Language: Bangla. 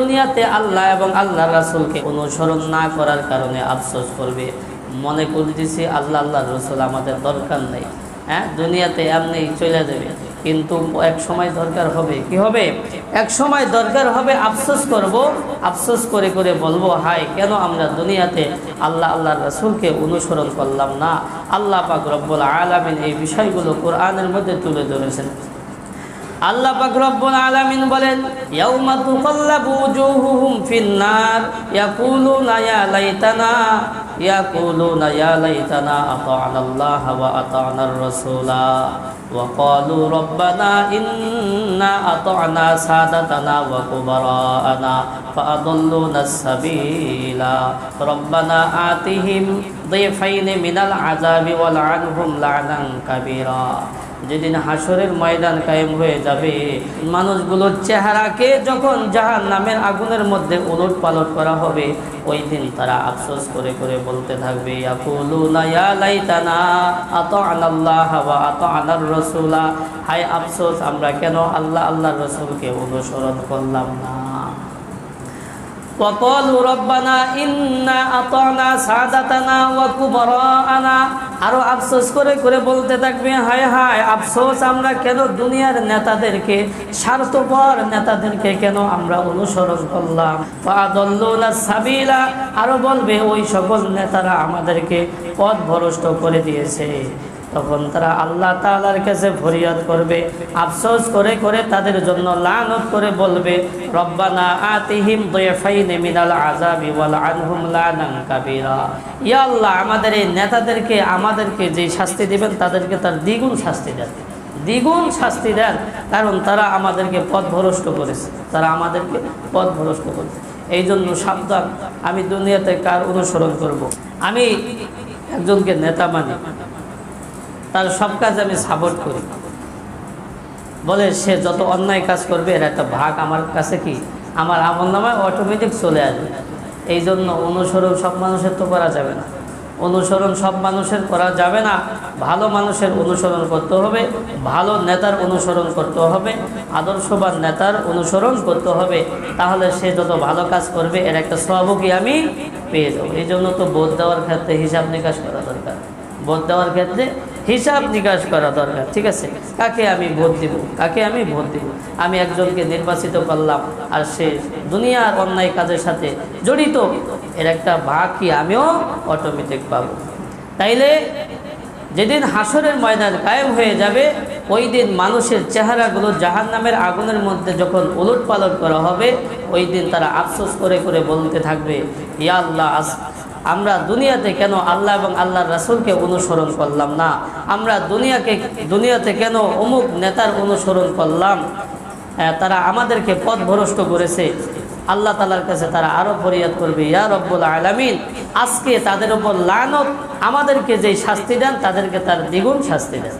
দুনিয়াতে আল্লাহ এবং আল্লাহর রাসূলকে অনুসরণ না করার কারণে আফসোস করবে, মনে করতেছি আল্লাহ আল্লাহর রাসূল আমাদের দরকার নেই, দুনিয়াতে এমনি চলে যাবে। কিন্তু এক সময় দরকার হবে, কি হবে? এক সময় দরকার হবে, আফসোস করব, আফসোস করে করে বলবো, হায় কেন আমরা দুনিয়াতে আল্লাহ আল্লাহর রাসূলকে অনুসরণ করলাম না। আল্লাহ পাক রব্বুল আলামিন এই বিষয়গুলো কোরআনের মধ্যে তুলে ধরেছেন। আল্লাহ পাক রব্বুল আলামিন বলেন, ইয়াউমা তুকাল্লাবু ওজুহুহুম ফিন্নার ইয়াকুলুনা ইয়া লাইতানা আতা'নাল্লাহ ওয়া আতা'নার রাসূলা ওয়া ক্বালু রাব্বানা ইন্না আতা'না সাদাতানা ওয়া কুবারা'ানা ফাআদাল্লুনাস সাবিলা রাব্বানা আতিহিম দিফাইনি মিনাল আযাবি ওয়াল আনহুম লা'নান কাবীরা। যেদিন হাসরের ময়দান কায়েম হয়ে যাবে, মানুষগুলোর চেহারাকে যখন জাহান্নামের আগুনের মধ্যে উলট পালট করা হবে, ওই দিন তারা আফসোস করে করে বলতে থাকবে, ইয়াকুলুনা ইয়া লাইতানা আতা'নাল্লাহ ওয়া আতা'নার রাসূলা, হায় আফসোস আমরা কেন আল্লাহ আল্লাহর রাসূলকে অনুসরণ করলাম না। وقالوا ربنا إنا أطعنا سادتنا وكبراءنا, আরো আফসোস করে করে বলতে থাকবে, হায় হায় আফসোস আমরা কেন দুনিয়ার নেতাদেরকে, স্বার্থপর নেতাদেরকে কেন আমরা অনুসরণ করলাম। ফাআদাল্লুনাস সাবিলা, আরো বলবে ওই সকল নেতারা আমাদেরকে পথ ভ্রষ্ট করে দিয়েছে। তখন তারা আল্লাহ তাআলার কাছে ফরিয়াদ করবে, আফসোস করে করে তাদের জন্য লানত করে বলবে, রব্বানা আতিহিম দিফাইনি মিনাল আযাবি ওয়াল আনহুম লানান কাবীরা, ইয়া আল্লাহ আমাদের এই নেতাদেরকে আমাদেরকে যে শাস্তি দিবেন তাদেরকে তার দ্বিগুণ শাস্তি দেন, দ্বিগুণ শাস্তি দেন, কারণ তারা আমাদেরকে পথভ্রষ্ট করেছে, তারা আমাদেরকে পথভ্রষ্ট করেছে। এই জন্য সাবধান, আমি দুনিয়াতে কার অনুসরণ করব? আমি একজনকে নেতা মানি, তার সব কাজ আমি সাপোর্ট করি, বলে সে যত অন্যায় কাজ করবে এর একটা ভাগ আমার কাছে কি আমার আমলনামায় অটোমেটিক চলে আসবে। এই জন্য অনুসরণ সব মানুষের তো করা যাবে না, অনুসরণ সব মানুষের করা যাবে না। ভালো মানুষের অনুসরণ করতে হবে, ভালো নেতার অনুসরণ করতে হবে, আদর্শবান নেতার অনুসরণ করতে হবে, তাহলে সে যত ভালো কাজ করবে এর একটা সওয়াবও কি আমি পেয়ে যাবো। এই জন্য তো ভোট দেওয়ার ক্ষেত্রে হিসাব নিকাশ করা দরকার, ভোট দেওয়ার ক্ষেত্রে হিসাব নিকাশ করা দরকার, ঠিক আছে? কাকে আমি ভোট দিব, কাকে আমি ভোট দিব? আমি একজনকে নির্বাচিত করলাম আর সে দুনিয়ার অন্যায় কাজের সাথে জড়িত, এর একটা ভাগ কি আমিও অটোমেটিক পাবো। তাইলে যেদিন হাসরের ময়দান কায়েম হয়ে যাবে, ওই দিন মানুষের চেহারাগুলো জাহান্নামের আগুনের মধ্যে যখন উলট পালট করা হবে, ওই দিন তারা আফসোস করে করে বলতে থাকবে, ইয়া আল্লাহ আমরা দুনিয়াতে কেন আল্লাহ এবং আল্লাহর রাসূলকে অনুসরণ করলাম না, আমরা দুনিয়াতে কেন অমুক নেতার অনুসরণ করলাম, তারা আমাদেরকে পথভ্রষ্ট করেছে। আল্লাহ তাআলার কাছে তারা আরো ফরিয়াদ করবে, ইয়া রব্বুল আলামিন আজকে তাদের উপর লানত, আমাদেরকে যেই শাস্তি দেন তাদেরকে তার দ্বিগুণ শাস্তি দেন।